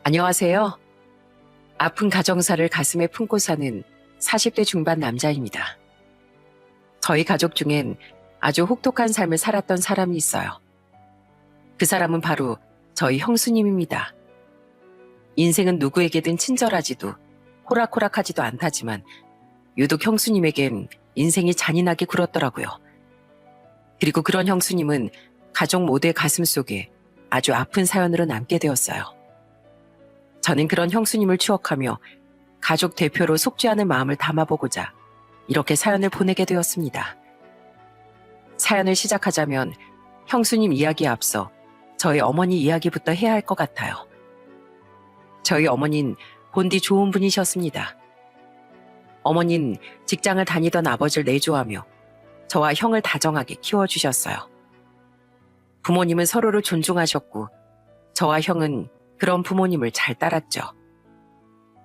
안녕하세요. 아픈 가정사를 가슴에 품고 사는 40대 중반 남자입니다. 저희 가족 중엔 아주 혹독한 삶을 살았던 사람이 있어요. 그 사람은 바로 저희 형수님입니다. 인생은 누구에게든 친절하지도 호락호락하지도 않다지만 유독 형수님에겐 인생이 잔인하게 굴었더라고요. 그리고 그런 형수님은 가족 모두의 가슴 속에 아주 아픈 사연으로 남게 되었어요. 저는 그런 형수님을 추억하며 가족 대표로 속죄하는 마음을 담아보고자 이렇게 사연을 보내게 되었습니다. 사연을 시작하자면 형수님 이야기에 앞서 저희 어머니 이야기부터 해야 할 것 같아요. 저희 어머니는 본디 좋은 분이셨습니다. 어머니는 직장을 다니던 아버지를 내조하며 저와 형을 다정하게 키워주셨어요. 부모님은 서로를 존중하셨고 저와 형은 그런 부모님을 잘 따랐죠.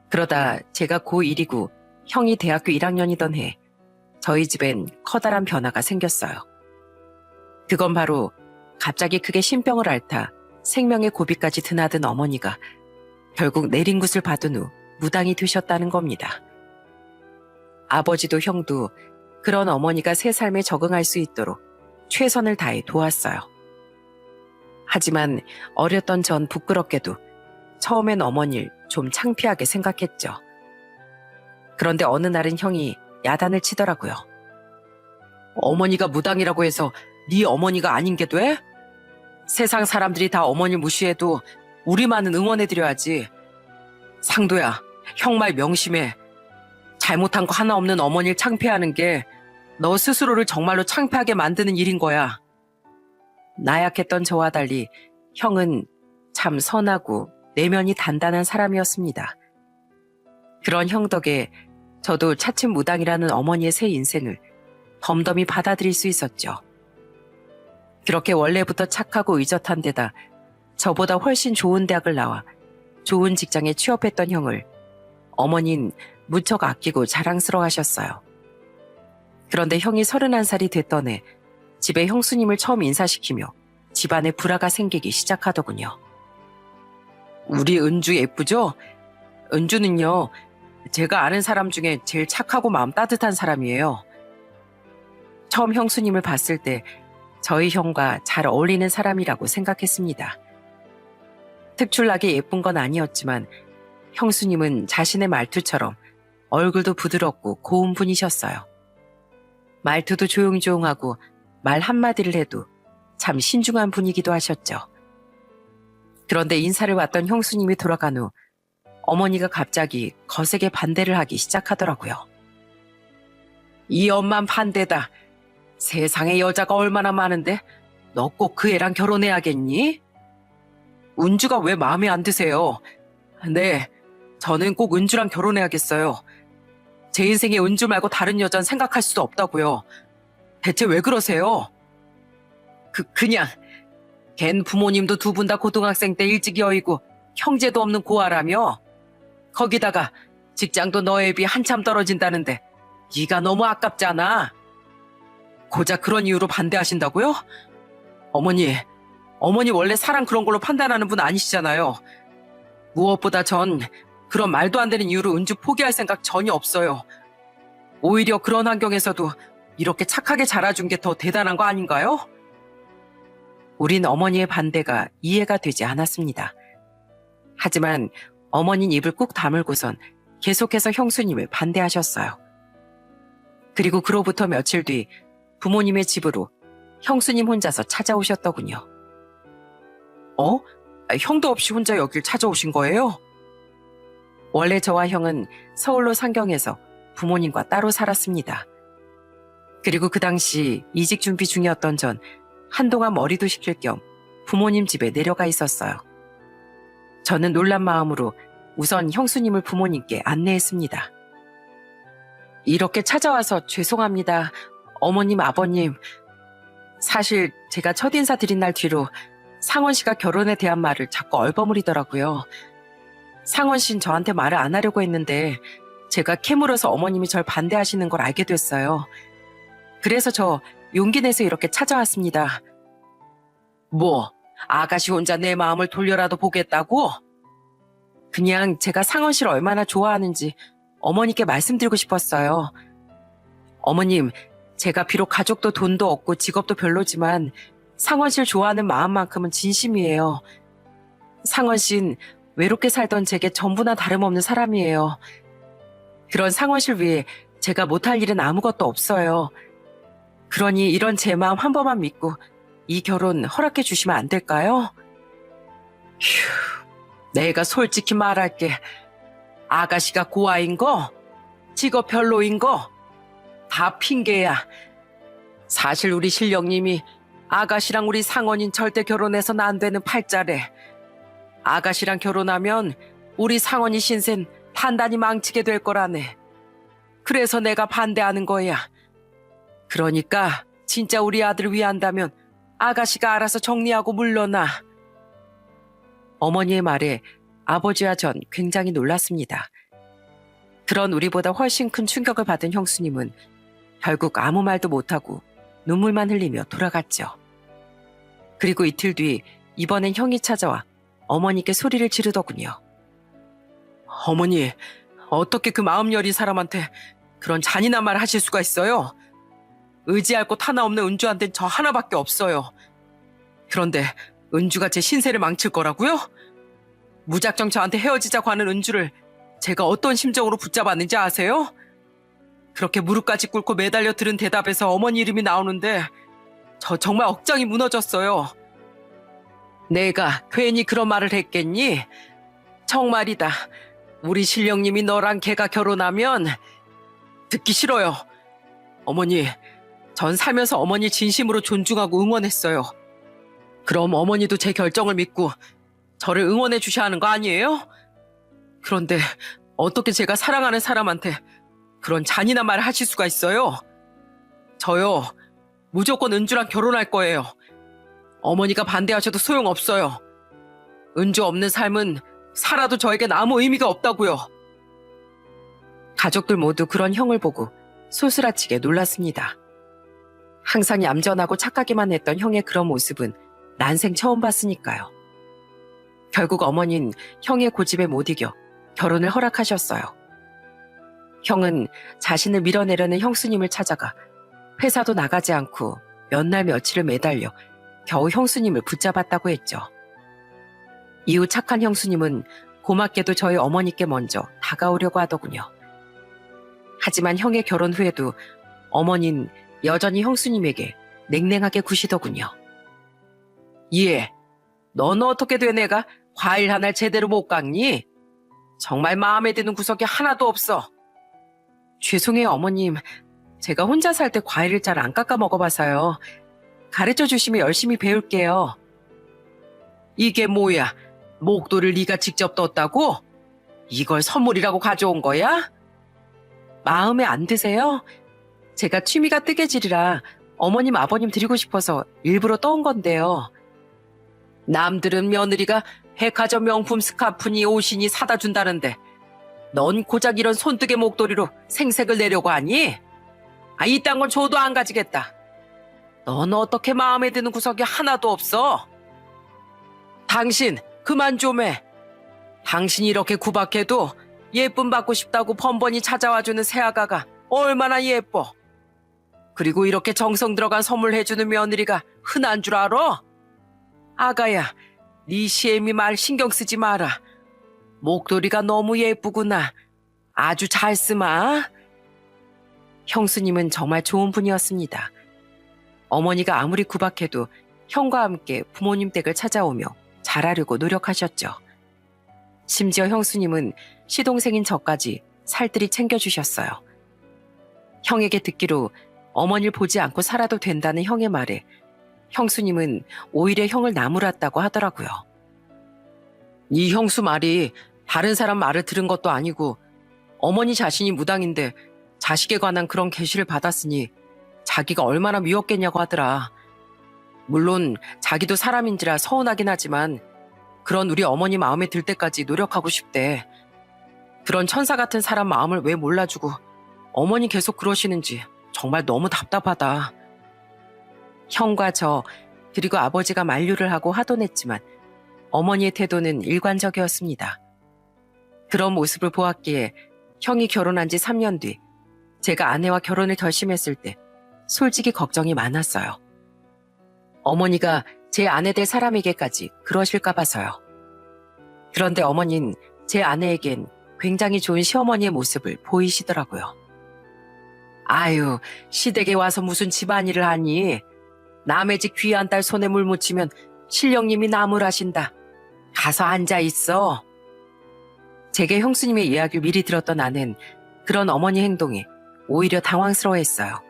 그러다 제가 고1이고 형이 대학교 1학년이던 해 저희 집엔 커다란 변화가 생겼어요. 그건 바로 갑자기 크게 신병을 앓다 생명의 고비까지 드나든 어머니가 결국 내린 굿을 받은 후 무당이 되셨다는 겁니다. 아버지도 형도 그런 어머니가 새 삶에 적응할 수 있도록 최선을 다해 도왔어요. 하지만 어렸던 전 부끄럽게도 처음엔 어머니를 좀 창피하게 생각했죠. 그런데 어느 날은 형이 야단을 치더라고요. 어머니가 무당이라고 해서 네 어머니가 아닌 게 돼? 세상 사람들이 다 어머니 무시해도 우리만은 응원해드려야지. 상도야, 형 말 명심해. 잘못한 거 하나 없는 어머니를 창피하는 게 너 스스로를 정말로 창피하게 만드는 일인 거야. 나약했던 저와 달리 형은 참 선하고 내면이 단단한 사람이었습니다. 그런 형 덕에 저도 차츰 무당이라는 어머니의 새 인생을 덤덤히 받아들일 수 있었죠. 그렇게 원래부터 착하고 의젓한 데다 저보다 훨씬 좋은 대학을 나와 좋은 직장에 취업했던 형을 어머니는 무척 아끼고 자랑스러워하셨어요. 그런데 형이 31살이 됐던 해 집에 형수님을 처음 인사시키며 집안에 불화가 생기기 시작하더군요. 우리 은주 예쁘죠? 은주는요, 제가 아는 사람 중에 제일 착하고 마음 따뜻한 사람이에요. 처음 형수님을 봤을 때 저희 형과 잘 어울리는 사람이라고 생각했습니다. 특출나게 예쁜 건 아니었지만 형수님은 자신의 말투처럼 얼굴도 부드럽고 고운 분이셨어요. 말투도 조용조용하고 말 한마디를 해도 참 신중한 분이기도 하셨죠. 그런데 인사를 왔던 형수님이 돌아간 후 어머니가 갑자기 거세게 반대를 하기 시작하더라고요. 이 엄만 반대다. 세상에 여자가 얼마나 많은데 너 꼭 그 애랑 결혼해야겠니? 은주가 왜 마음에 안 드세요? 네, 저는 꼭 은주랑 결혼해야겠어요. 제 인생에 은주 말고 다른 여자는 생각할 수도 없다고요. 대체 왜 그러세요? 그냥 걘 부모님도 두 분 다 고등학생 때 일찍 여의고 형제도 없는 고아라며 거기다가 직장도 너에 비해 한참 떨어진다는데 네가 너무 아깝잖아. 고작 그런 이유로 반대하신다고요? 어머니 원래 사랑 그런 걸로 판단하는 분 아니시잖아요. 무엇보다 전 그런 말도 안 되는 이유로 은주 포기할 생각 전혀 없어요. 오히려 그런 환경에서도 이렇게 착하게 자라준 게 더 대단한 거 아닌가요? 우린 어머니의 반대가 이해가 되지 않았습니다. 하지만 어머니는 입을 꾹 다물고선 계속해서 형수님을 반대하셨어요. 그리고 그로부터 며칠 뒤 부모님의 집으로 형수님 혼자서 찾아오셨더군요. 형도 없이 혼자 여길 찾아오신 거예요? 원래 저와 형은 서울로 상경해서 부모님과 따로 살았습니다. 그리고 그 당시 이직 준비 중이었던 전 한동안 머리도 식힐 겸 부모님 집에 내려가 있었어요. 저는 놀란 마음으로 우선 형수님을 부모님께 안내했습니다. 이렇게 찾아와서 죄송합니다. 어머님, 아버님. 사실 제가 첫인사 드린 날 뒤로 상원 씨가 결혼에 대한 말을 자꾸 얼버무리더라고요. 상원 씨는 저한테 말을 안 하려고 했는데 제가 캐물어서 어머님이 절 반대하시는 걸 알게 됐어요. 그래서 저 용기 내서 이렇게 찾아왔습니다. 뭐, 아가씨 혼자 내 마음을 돌려라도 보겠다고? 그냥 제가 상원 씨를 얼마나 좋아하는지 어머니께 말씀드리고 싶었어요. 어머님, 제가 비록 가족도 돈도 없고 직업도 별로지만 상원 씨를 좋아하는 마음만큼은 진심이에요. 상원 씨는 외롭게 살던 제게 전부나 다름없는 사람이에요. 그런 상원 씨를 위해 제가 못할 일은 아무것도 없어요. 그러니 이런 제 마음 한 번만 믿고 이 결혼 허락해 주시면 안 될까요? 휴, 내가 솔직히 말할게. 아가씨가 고아인 거, 직업 별로인 거, 다 핑계야. 사실 우리 신령님이 아가씨랑 우리 상원인 절대 결혼해서는 안 되는 팔자래. 아가씨랑 결혼하면 우리 상원이 신생 단단히 망치게 될 거라네. 그래서 내가 반대하는 거야. 그러니까 진짜 우리 아들을 위한다면 아가씨가 알아서 정리하고 물러나. 어머니의 말에 아버지와 전 굉장히 놀랐습니다. 그런 우리보다 훨씬 큰 충격을 받은 형수님은 결국 아무 말도 못하고 눈물만 흘리며 돌아갔죠. 그리고 이틀 뒤 이번엔 형이 찾아와 어머니께 소리를 지르더군요. 어머니, 어떻게 그 마음 여린 사람한테 그런 잔인한 말을 하실 수가 있어요? 의지할 곳 하나 없는 은주한텐 저 하나밖에 없어요. 그런데 은주가 제 신세를 망칠 거라고요? 무작정 저한테 헤어지자고 하는 은주를 제가 어떤 심정으로 붙잡았는지 아세요? 그렇게 무릎까지 꿇고 매달려 들은 대답에서 어머니 이름이 나오는데 저 정말 억장이 무너졌어요. 내가 괜히 그런 말을 했겠니? 정말이다. 우리 신령님이 너랑 걔가 결혼하면 듣기 싫어요. 어머니, 전 살면서 어머니 진심으로 존중하고 응원했어요. 그럼 어머니도 제 결정을 믿고 저를 응원해 주셔야 하는 거 아니에요? 그런데 어떻게 제가 사랑하는 사람한테 그런 잔인한 말을 하실 수가 있어요? 저요, 무조건 은주랑 결혼할 거예요. 어머니가 반대하셔도 소용없어요. 은주 없는 삶은 살아도 저에겐 아무 의미가 없다고요. 가족들 모두 그런 형을 보고 소스라치게 놀랐습니다. 항상 얌전하고 착하기만 했던 형의 그런 모습은 난생 처음 봤으니까요. 결국 어머니는 형의 고집에 못 이겨 결혼을 허락하셨어요. 형은 자신을 밀어내려는 형수님을 찾아가 회사도 나가지 않고 몇 날 며칠을 매달려 겨우 형수님을 붙잡았다고 했죠. 이후 착한 형수님은 고맙게도 저희 어머니께 먼저 다가오려고 하더군요. 하지만 형의 결혼 후에도 어머니는 여전히 형수님에게 냉랭하게 구시더군요. 예, 넌 어떻게 된 애가 과일 하나를 제대로 못 깎니? 정말 마음에 드는 구석이 하나도 없어. 죄송해요, 어머님. 제가 혼자 살 때 과일을 잘 안 깎아 먹어봐서요. 가르쳐 주시면 열심히 배울게요. 이게 뭐야? 목도를 네가 직접 떴다고? 이걸 선물이라고 가져온 거야? 마음에 안 드세요? 제가 취미가 뜨개질이라 어머님 아버님 드리고 싶어서 일부러 떠온 건데요. 남들은 며느리가 백화점 명품 스카프니 옷이니 사다 준다는데 넌 고작 이런 손뜨개 목도리로 생색을 내려고 하니? 이딴 건 줘도 안 가지겠다. 넌 어떻게 마음에 드는 구석이 하나도 없어? 당신 그만 좀 해. 당신이 이렇게 구박해도 예쁨 받고 싶다고 번번이 찾아와주는 새아가가 얼마나 예뻐. 그리고 이렇게 정성 들어간 선물 해주는 며느리가 흔한 줄 알아? 아가야, 네 시애미 말 신경 쓰지 마라. 목도리가 너무 예쁘구나. 아주 잘 쓰마. 형수님은 정말 좋은 분이었습니다. 어머니가 아무리 구박해도 형과 함께 부모님 댁을 찾아오며 잘하려고 노력하셨죠. 심지어 형수님은 시동생인 저까지 살뜰히 챙겨주셨어요. 형에게 듣기로 어머니를 보지 않고 살아도 된다는 형의 말에 형수님은 오히려 형을 나무랐다고 하더라고요. 이 형수 말이 다른 사람 말을 들은 것도 아니고 어머니 자신이 무당인데 자식에 관한 그런 계시를 받았으니 자기가 얼마나 미웠겠냐고 하더라. 물론 자기도 사람인지라 서운하긴 하지만 그런 우리 어머니 마음에 들 때까지 노력하고 싶대. 그런 천사 같은 사람 마음을 왜 몰라주고 어머니 계속 그러시는지 정말 너무 답답하다. 형과 저 그리고 아버지가 만류를 하고 하돈 했지만 어머니의 태도는 일관적이었습니다. 그런 모습을 보았기에 형이 결혼한 지 3년 뒤 제가 아내와 결혼을 결심했을 때 솔직히 걱정이 많았어요. 어머니가 제 아내 될 사람에게까지 그러실까 봐서요. 그런데 어머니는 제 아내에겐 굉장히 좋은 시어머니의 모습을 보이시더라고요. 아유, 시댁에 와서 무슨 집안일을 하니? 남의 집 귀한 딸 손에 물 묻히면 신령님이 나무라신다. 가서 앉아 있어. 제게 형수님의 이야기를 미리 들었던 나는 그런 어머니 행동에 오히려 당황스러워했어요.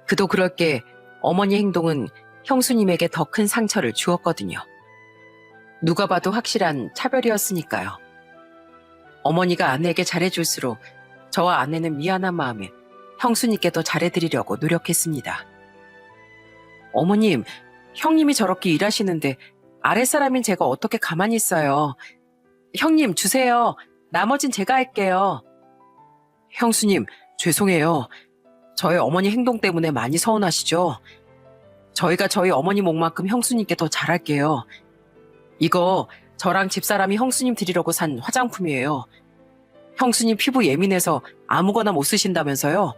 그도 그럴 게 어머니 행동은 형수님에게 더 큰 상처를 주었거든요. 누가 봐도 확실한 차별이었으니까요. 어머니가 아내에게 잘해줄수록 저와 아내는 미안한 마음에 형수님께 더 잘해드리려고 노력했습니다. 어머님, 형님이 저렇게 일하시는데 아랫사람인 제가 어떻게 가만히 있어요. 형님 주세요. 나머진 제가 할게요. 형수님, 죄송해요. 저희 어머니 행동 때문에 많이 서운하시죠? 저희가 저희 어머니 목만큼 형수님께 더 잘할게요. 이거 저랑 집사람이 형수님 드리려고 산 화장품이에요. 형수님 피부 예민해서 아무거나 못 쓰신다면서요.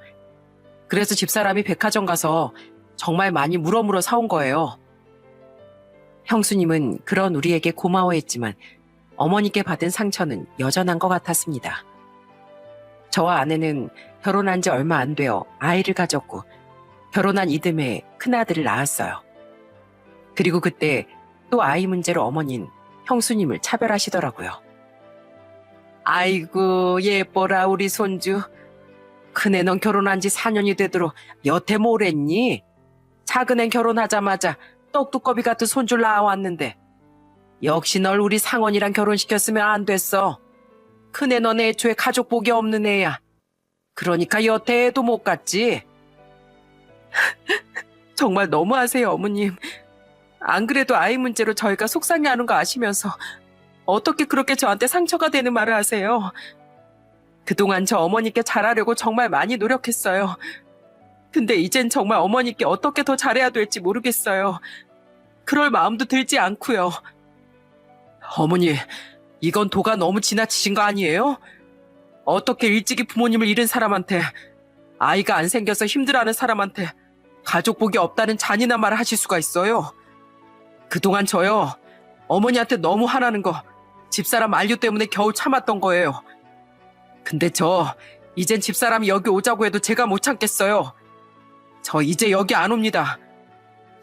그래서 집사람이 백화점 가서 정말 많이 물어물어 사온 거예요. 형수님은 그런 우리에게 고마워했지만 어머니께 받은 상처는 여전한 것 같았습니다. 저와 아내는 결혼한 지 얼마 안 되어 아이를 가졌고 결혼한 이듬해 큰아들을 낳았어요. 그리고 그때 또 아이 문제로 어머니는 형수님을 차별하시더라고요. 아이고 예뻐라 우리 손주. 큰애 넌 결혼한 지 4년이 되도록 여태 뭘 했니? 작은애 결혼하자마자 떡두꺼비 같은 손주를 낳아왔는데 역시 널 우리 상원이랑 결혼시켰으면 안 됐어. 큰애 넌 애초에 가족 복이 없는 애야. 그러니까 여태 애도 못 갔지. 정말 너무하세요 어머님. 안 그래도 아이 문제로 저희가 속상해하는 거 아시면서 어떻게 그렇게 저한테 상처가 되는 말을 하세요. 그동안 저 어머니께 잘하려고 정말 많이 노력했어요. 근데 이젠 정말 어머니께 어떻게 더 잘해야 될지 모르겠어요. 그럴 마음도 들지 않고요. 어머니, 이건 도가 너무 지나치신 거 아니에요? 어떻게 일찍이 부모님을 잃은 사람한테, 아이가 안 생겨서 힘들어하는 사람한테 가족 복이 없다는 잔인한 말을 하실 수가 있어요? 그동안 저요, 어머니한테 너무 화나는 거 집사람 만류 때문에 겨우 참았던 거예요. 근데 이젠 집사람이 여기 오자고 해도 제가 못 참겠어요. 저 이제 여기 안 옵니다.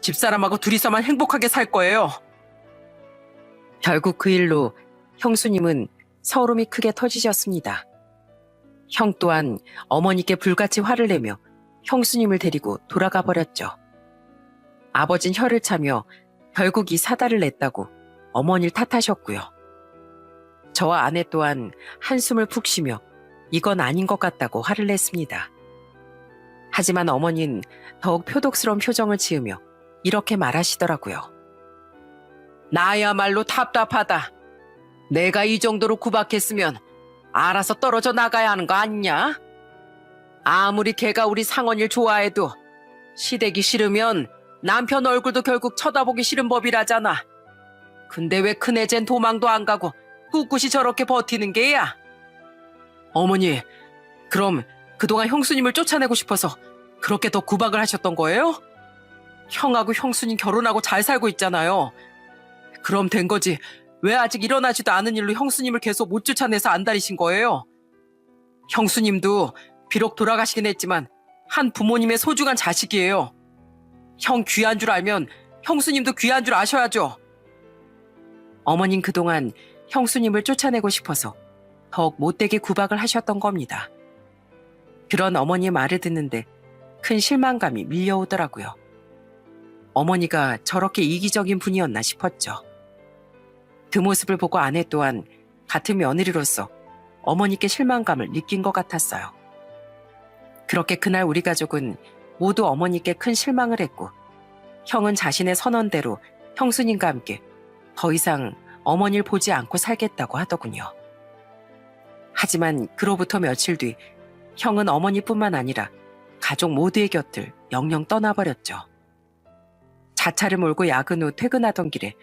집사람하고 둘이서만 행복하게 살 거예요. 결국 그 일로 형수님은 서름이 크게 터지셨습니다. 형 또한 어머니께 불같이 화를 내며 형수님을 데리고 돌아가 버렸죠. 아버진 혀를 차며 결국 이 사달을 냈다고 어머니를 탓하셨고요. 저와 아내 또한 한숨을 푹 쉬며 이건 아닌 것 같다고 화를 냈습니다. 하지만 어머니는 더욱 표독스러운 표정을 지으며 이렇게 말하시더라고요. 나야말로 답답하다. 내가 이 정도로 구박했으면 알아서 떨어져 나가야 하는 거 아니냐? 아무리 걔가 우리 상원이를 좋아해도 시댁이 싫으면 남편 얼굴도 결국 쳐다보기 싫은 법이라잖아. 근데 왜 큰애젠 도망도 안 가고 꿋꿋이 저렇게 버티는 게야? 어머니, 그럼 그동안 형수님을 쫓아내고 싶어서 그렇게 더 구박을 하셨던 거예요? 형하고 형수님 결혼하고 잘 살고 있잖아요. 그럼 된 거지. 왜 아직 일어나지도 않은 일로 형수님을 계속 못 쫓아내서 안달이신 거예요? 형수님도 비록 돌아가시긴 했지만 한 부모님의 소중한 자식이에요. 형 귀한 줄 알면 형수님도 귀한 줄 아셔야죠. 어머님 그동안 형수님을 쫓아내고 싶어서 더욱 못되게 구박을 하셨던 겁니다. 그런 어머니의 말을 듣는데 큰 실망감이 밀려오더라고요. 어머니가 저렇게 이기적인 분이었나 싶었죠. 그 모습을 보고 아내 또한 같은 며느리로서 어머니께 실망감을 느낀 것 같았어요. 그렇게 그날 우리 가족은 모두 어머니께 큰 실망을 했고 형은 자신의 선언대로 형수님과 함께 더 이상 어머니를 보지 않고 살겠다고 하더군요. 하지만 그로부터 며칠 뒤 형은 어머니뿐만 아니라 가족 모두의 곁을 영영 떠나버렸죠. 자차를 몰고 야근 후 퇴근하던 길에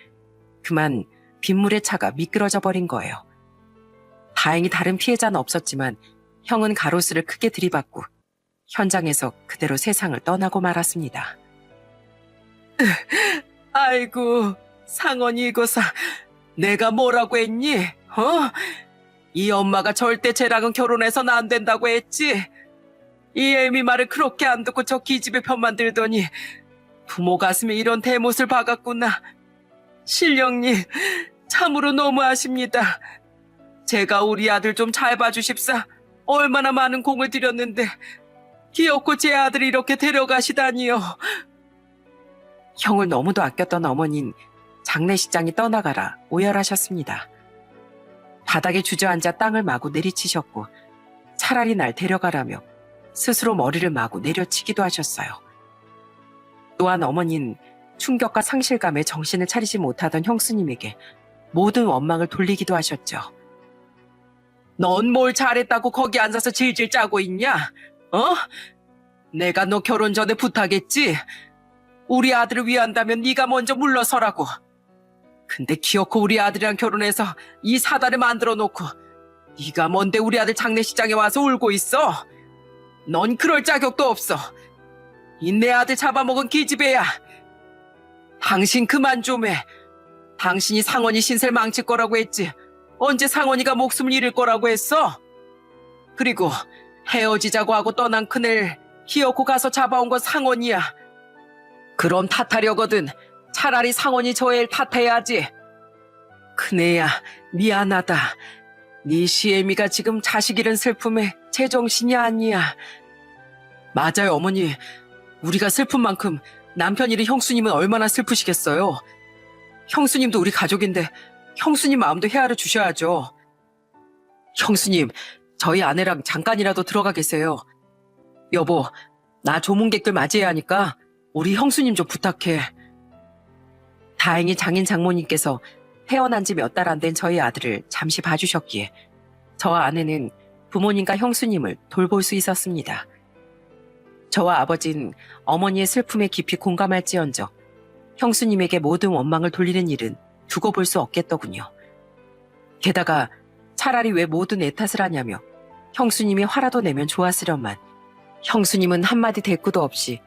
그만 빗물에 차가 미끄러져 버린 거예요. 다행히 다른 피해자는 없었지만 형은 가로수를 크게 들이받고 현장에서 그대로 세상을 떠나고 말았습니다. 아이고, 상원이 이거사. 내가 뭐라고 했니? 이 엄마가 절대 쟤랑은 결혼해서는 안 된다고 했지. 이 애미 말을 그렇게 안 듣고 저 기집애 편만 들더니 부모 가슴에 이런 대못을 박았구나. 신령님, 참으로 너무하십니다. 제가 우리 아들 좀 잘 봐주십사. 얼마나 많은 공을 들였는데 기어코 제 아들이 이렇게 데려가시다니요. 형을 너무도 아꼈던 어머니는 장례식장이 떠나가라 오열하셨습니다. 바닥에 주저앉아 땅을 마구 내리치셨고 차라리 날 데려가라며 스스로 머리를 마구 내려치기도 하셨어요. 또한 어머니는 충격과 상실감에 정신을 차리지 못하던 형수님에게 모든 원망을 돌리기도 하셨죠. 넌 뭘 잘했다고 거기 앉아서 질질 짜고 있냐? 내가 너 결혼 전에 부탁했지? 우리 아들을 위한다면 네가 먼저 물러서라고. 근데 기어코 우리 아들이랑 결혼해서 이 사단을 만들어 놓고 네가 뭔데 우리 아들 장례식장에 와서 울고 있어? 넌 그럴 자격도 없어. 이 내 아들 잡아먹은 기집애야. 당신 그만 좀 해. 당신이 상원이 신세를 망칠 거라고 했지. 언제 상원이가 목숨을 잃을 거라고 했어? 그리고 헤어지자고 하고 떠난 그늘 기어코 가서 잡아온 건 상원이야. 그럼 탓하려거든 차라리 상원이 저 애를 탓해야지. 큰애야, 미안하다. 네 시애미가 지금 자식 잃은 슬픔에 제정신이 아니야. 맞아요, 어머니. 우리가 슬픈 만큼 남편 잃은 형수님은 얼마나 슬프시겠어요. 형수님도 우리 가족인데 형수님 마음도 헤아려 주셔야죠. 형수님, 저희 아내랑 잠깐이라도 들어가 계세요. 여보, 나 조문객들 맞이해야 하니까 우리 형수님 좀 부탁해. 다행히 장인 장모님께서 태어난 지 몇 달 안 된 저희 아들을 잠시 봐주셨기에 저와 아내는 부모님과 형수님을 돌볼 수 있었습니다. 저와 아버지는 어머니의 슬픔에 깊이 공감할지언정 형수님에게 모든 원망을 돌리는 일은 두고 볼 수 없겠더군요. 게다가 차라리 왜 모든 애 탓을 하냐며 형수님이 화라도 내면 좋았으련만 형수님은 한마디 대꾸도 없이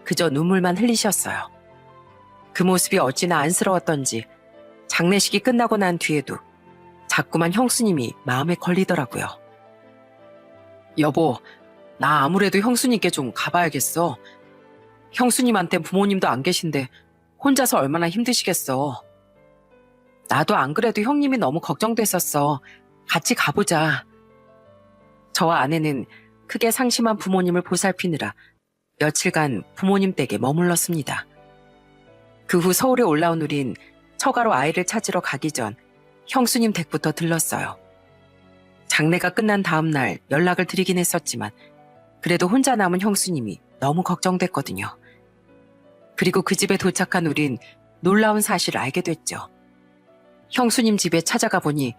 그저 눈물만 흘리셨어요. 그 모습이 어찌나 안쓰러웠던지 장례식이 끝나고 난 뒤에도 자꾸만 형수님이 마음에 걸리더라고요. 여보, 나 아무래도 형수님께 좀 가봐야겠어. 형수님한테 부모님도 안 계신데 혼자서 얼마나 힘드시겠어. 나도 안 그래도 형님이 너무 걱정됐었어. 같이 가보자. 저와 아내는 크게 상심한 부모님을 보살피느라 며칠간 부모님 댁에 머물렀습니다. 그 후 서울에 올라온 우린 처가로 아이를 찾으러 가기 전 형수님 댁부터 들렀어요. 장례가 끝난 다음 날 연락을 드리긴 했었지만 그래도 혼자 남은 형수님이 너무 걱정됐거든요. 그리고 그 집에 도착한 우린 놀라운 사실을 알게 됐죠. 형수님 집에 찾아가 보니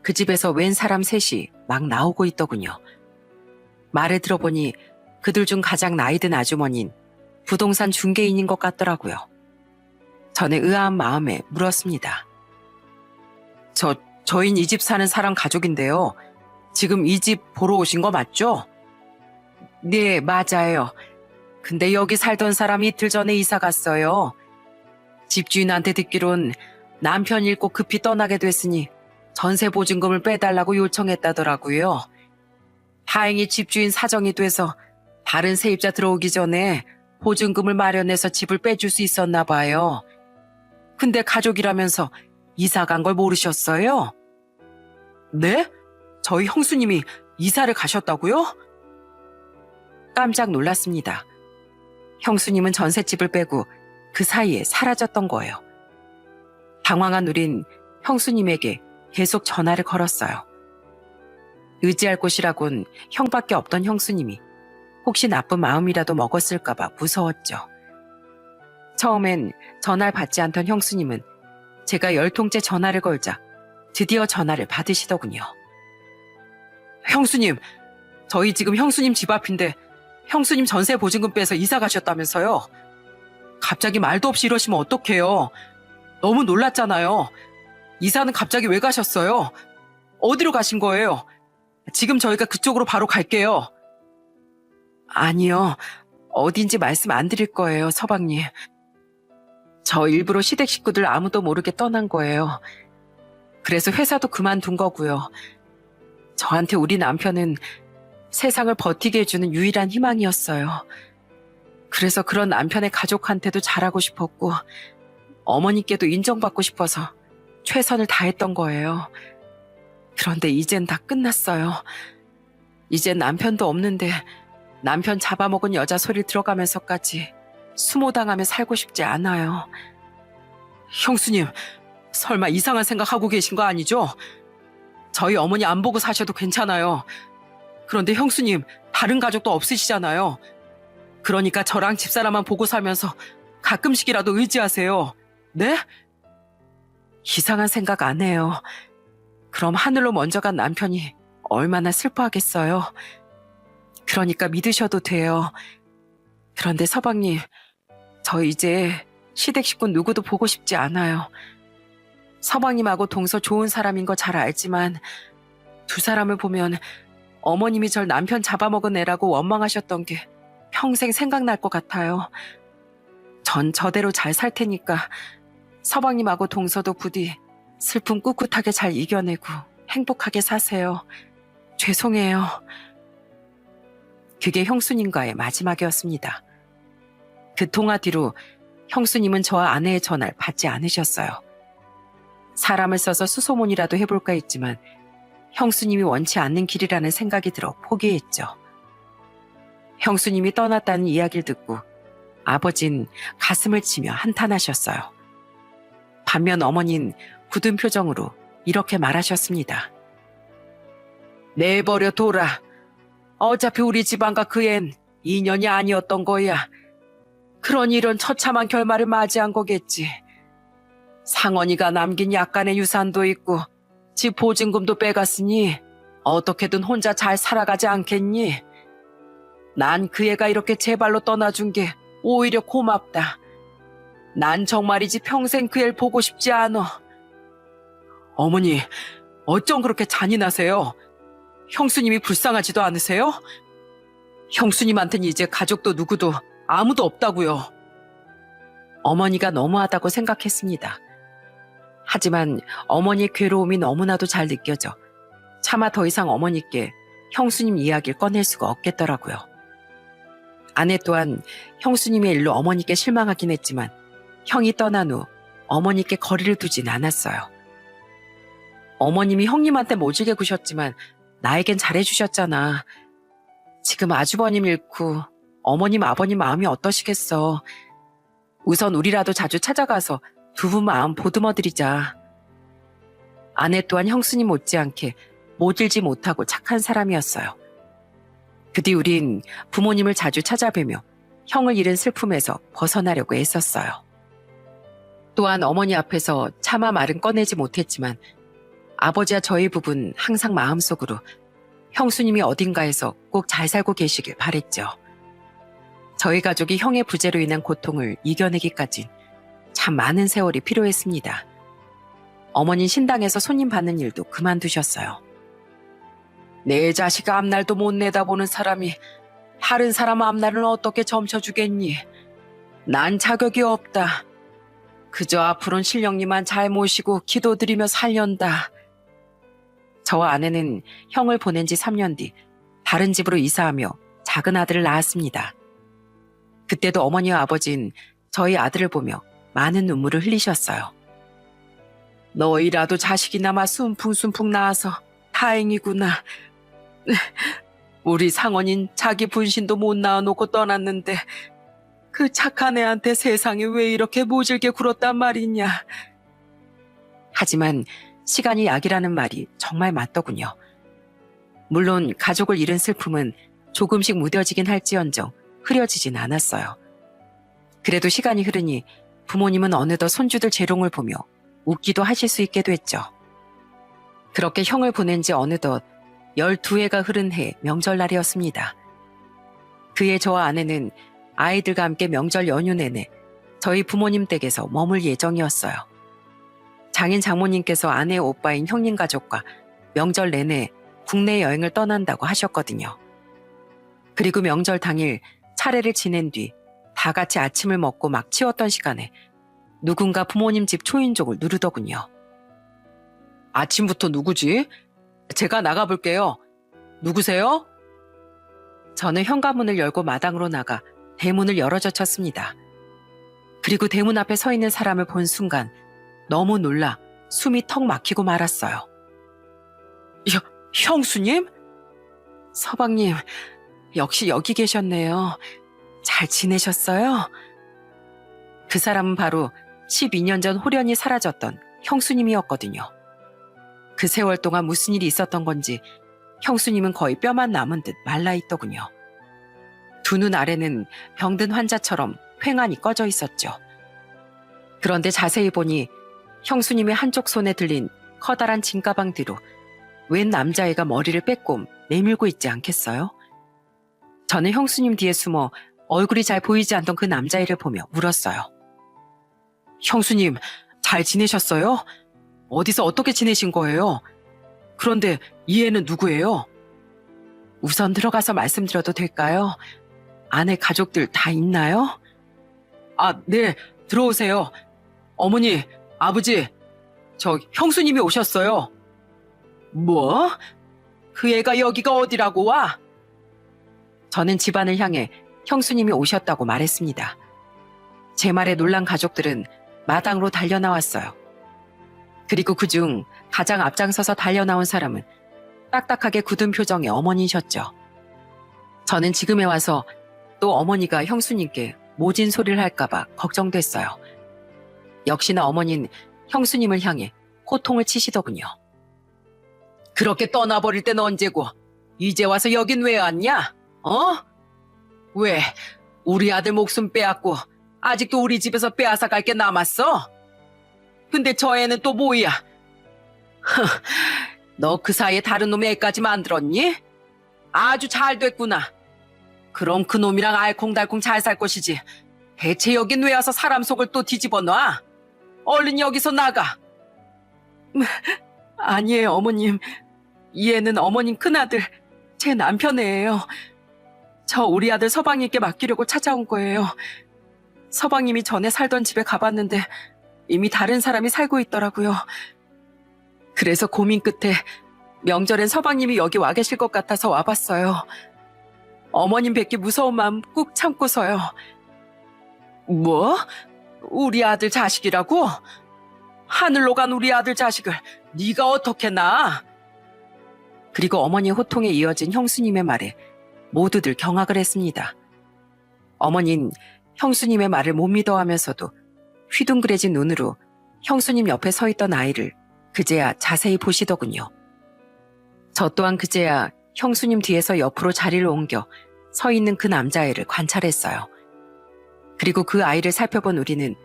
그 집에서 웬 사람 셋이 막 나오고 있더군요. 말을 들어보니 그들 중 가장 나이든 아주머니인 부동산 중개인인 것 같더라고요. 저는 의아한 마음에 물었습니다. 저흰 이 집 사는 사람 가족인데요. 지금 이 집 보러 오신 거 맞죠? 네, 맞아요. 근데 여기 살던 사람이 이틀 전에 이사 갔어요. 집주인한테 듣기론 남편 잃고 급히 떠나게 됐으니 전세 보증금을 빼달라고 요청했다더라고요. 다행히 집주인 사정이 돼서 다른 세입자 들어오기 전에 보증금을 마련해서 집을 빼줄 수 있었나 봐요. 근데 가족이라면서 이사 간 걸 모르셨어요? 네? 저희 형수님이 이사를 가셨다고요? 깜짝 놀랐습니다. 형수님은 전셋집을 빼고 그 사이에 사라졌던 거예요. 당황한 우린 형수님에게 계속 전화를 걸었어요. 의지할 곳이라곤 형밖에 없던 형수님이 혹시 나쁜 마음이라도 먹었을까봐 무서웠죠. 처음엔 전화를 받지 않던 형수님은 제가 10통째 전화를 걸자 드디어 전화를 받으시더군요. 형수님, 저희 지금 형수님 집 앞인데 형수님 전세 보증금 빼서 이사 가셨다면서요. 갑자기 말도 없이 이러시면 어떡해요. 너무 놀랐잖아요. 이사는 갑자기 왜 가셨어요? 어디로 가신 거예요? 지금 저희가 그쪽으로 바로 갈게요. 아니요. 어딘지 말씀 안 드릴 거예요, 서방님. 저 일부러 시댁 식구들 아무도 모르게 떠난 거예요. 그래서 회사도 그만둔 거고요. 저한테 우리 남편은 세상을 버티게 해주는 유일한 희망이었어요. 그래서 그런 남편의 가족한테도 잘하고 싶었고 어머니께도 인정받고 싶어서 최선을 다했던 거예요. 그런데 이젠 다 끝났어요. 이젠 남편도 없는데 남편 잡아먹은 여자 소리 들어가면서까지 수모당하며 살고 싶지 않아요. 형수님, 설마 이상한 생각하고 계신 거 아니죠? 저희 어머니 안 보고 사셔도 괜찮아요. 그런데 형수님, 다른 가족도 없으시잖아요. 그러니까 저랑 집사람만 보고 살면서 가끔씩이라도 의지하세요. 네? 이상한 생각 안 해요. 그럼 하늘로 먼저 간 남편이 얼마나 슬퍼하겠어요. 그러니까 믿으셔도 돼요. 그런데 서방님, 저 이제 시댁 식구 누구도 보고 싶지 않아요. 서방님하고 동서 좋은 사람인 거 잘 알지만 두 사람을 보면 어머님이 절 남편 잡아먹은 애라고 원망하셨던 게 평생 생각날 것 같아요. 전 저대로 잘 살 테니까 서방님하고 동서도 부디 슬픔 꿋꿋하게 잘 이겨내고 행복하게 사세요. 죄송해요. 그게 형수님과의 마지막이었습니다. 그 통화 뒤로 형수님은 저와 아내의 전화를 받지 않으셨어요. 사람을 써서 수소문이라도 해볼까 했지만 형수님이 원치 않는 길이라는 생각이 들어 포기했죠. 형수님이 떠났다는 이야기를 듣고 아버진 가슴을 치며 한탄하셨어요. 반면 어머니는 굳은 표정으로 이렇게 말하셨습니다. 내버려 둬라. 어차피 우리 집안과 그 앤 인연이 아니었던 거야. 그러니 이런 처참한 결말을 맞이한 거겠지. 상원이가 남긴 약간의 유산도 있고 집 보증금도 빼갔으니 어떻게든 혼자 잘 살아가지 않겠니? 난 그 애가 이렇게 제 발로 떠나준 게 오히려 고맙다. 난 정말이지 평생 그 애를 보고 싶지 않아. 어머니, 어쩜 그렇게 잔인하세요? 형수님이 불쌍하지도 않으세요? 형수님한테는 이제 가족도 누구도 아무도 없다고요. 어머니가 너무하다고 생각했습니다. 하지만 어머니의 괴로움이 너무나도 잘 느껴져 차마 더 이상 어머니께 형수님 이야기를 꺼낼 수가 없겠더라고요. 아내 또한 형수님의 일로 어머니께 실망하긴 했지만 형이 떠난 후 어머니께 거리를 두진 않았어요. 어머님이 형님한테 모질게 구셨지만 나에겐 잘해주셨잖아. 지금 아주버님 잃고 어머님 아버님 마음이 어떠시겠어. 우선 우리라도 자주 찾아가서 두 분 마음 보듬어드리자. 아내 또한 형수님 못지않게 모질지 못하고 착한 사람이었어요. 그 뒤 우린 부모님을 자주 찾아뵈며 형을 잃은 슬픔에서 벗어나려고 애썼어요. 또한 어머니 앞에서 차마 말은 꺼내지 못했지만 아버지와 저희 부부는 항상 마음속으로 형수님이 어딘가에서 꼭 잘 살고 계시길 바랬죠. 저희 가족이 형의 부재로 인한 고통을 이겨내기까지 참 많은 세월이 필요했습니다. 어머니 신당에서 손님 받는 일도 그만두셨어요. 내 자식 앞날도 못 내다보는 사람이 다른 사람 앞날은 어떻게 점쳐주겠니? 난 자격이 없다. 그저 앞으로는 신령님만 잘 모시고 기도드리며 살련다. 저와 아내는 형을 보낸 지 3년 뒤 다른 집으로 이사하며 작은 아들을 낳았습니다. 그때도 어머니와 아버지는 저희 아들을 보며 많은 눈물을 흘리셨어요. 너희라도 자식이 남아 숨풍숨풍 나와서 다행이구나. 우리 상원인 자기 분신도 못 낳아놓고 떠났는데 그 착한 애한테 세상에 왜 이렇게 모질게 굴었단 말이냐. 하지만 시간이 약이라는 말이 정말 맞더군요. 물론 가족을 잃은 슬픔은 조금씩 무뎌지긴 할지언정 흐려지진 않았어요. 그래도 시간이 흐르니 부모님은 어느덧 손주들 재롱을 보며 웃기도 하실 수 있게 됐죠. 그렇게 형을 보낸 지 어느덧 12해가 흐른 해 명절날이었습니다. 그해 저와 아내는 아이들과 함께 명절 연휴 내내 저희 부모님 댁에서 머물 예정이었어요. 장인 장모님께서 아내의 오빠인 형님 가족과 명절 내내 국내 여행을 떠난다고 하셨거든요. 그리고 명절 당일 차례를 지낸 뒤 다 같이 아침을 먹고 막 치웠던 시간에 누군가 부모님 집 초인종을 누르더군요. 아침부터 누구지? 제가 나가볼게요. 누구세요? 저는 현관문을 열고 마당으로 나가 대문을 열어젖혔습니다. 그리고 대문 앞에 서 있는 사람을 본 순간 너무 놀라 숨이 턱 막히고 말았어요. 형수님? 서방님, 역시 여기 계셨네요. 잘 지내셨어요? 그 사람은 바로 12년 전 홀연히 사라졌던 형수님이었거든요. 그 세월 동안 무슨 일이 있었던 건지 형수님은 거의 뼈만 남은 듯 말라있더군요. 두 눈 아래는 병든 환자처럼 휑하니 꺼져 있었죠. 그런데 자세히 보니 형수님의 한쪽 손에 들린 커다란 진가방 뒤로 웬 남자애가 머리를 빼꼼 내밀고 있지 않겠어요? 저는 형수님 뒤에 숨어 얼굴이 잘 보이지 않던 그 남자애를 보며 물었어요. 형수님, 잘 지내셨어요? 어디서 어떻게 지내신 거예요? 그런데 이 애는 누구예요? 우선 들어가서 말씀드려도 될까요? 안에 가족들 다 있나요? 네, 들어오세요. 어머니, 아버지, 저 형수님이 오셨어요. 뭐? 그 애가 여기가 어디라고 와? 저는 집안을 향해 형수님이 오셨다고 말했습니다. 제 말에 놀란 가족들은 마당으로 달려나왔어요. 그리고 그중 가장 앞장서서 달려나온 사람은 딱딱하게 굳은 표정의 어머니셨죠. 저는 지금에 와서 또 어머니가 형수님께 모진 소리를 할까봐 걱정됐어요. 역시나 어머니는 형수님을 향해 호통을 치시더군요. 그렇게 떠나버릴 때는 언제고 이제 와서 여긴 왜 왔냐? 왜? 우리 아들 목숨 빼앗고 아직도 우리 집에서 빼앗아 갈 게 남았어? 근데 저 애는 또 뭐야? 너 그 사이에 다른 놈의 애까지 만들었니? 아주 잘 됐구나. 그럼 그 놈이랑 알콩달콩 잘 살 것이지. 대체 여긴 왜 와서 사람 속을 또 뒤집어 놔? 얼른 여기서 나가. 아니에요, 어머님. 이 애는 어머님 큰아들, 제 남편 애예요. 저 우리 아들 서방님께 맡기려고 찾아온 거예요. 서방님이 전에 살던 집에 가봤는데 이미 다른 사람이 살고 있더라고요. 그래서 고민 끝에 명절엔 서방님이 여기 와 계실 것 같아서 와봤어요. 어머님 뵙기 무서운 마음 꾹 참고서요. 뭐? 우리 아들 자식이라고? 하늘로 간 우리 아들 자식을 네가 어떻게 낳아? 그리고 어머니의 호통에 이어진 형수님의 말에 모두들 경악을 했습니다. 어머니는 형수님의 말을 못 믿어하면서도 휘둥그레진 눈으로 형수님 옆에 서 있던 아이를 그제야 자세히 보시더군요. 저 또한 그제야 형수님 뒤에서 옆으로 자리를 옮겨 서 있는 그 남자애를 관찰했어요. 그리고 그 아이를 살펴본 우리는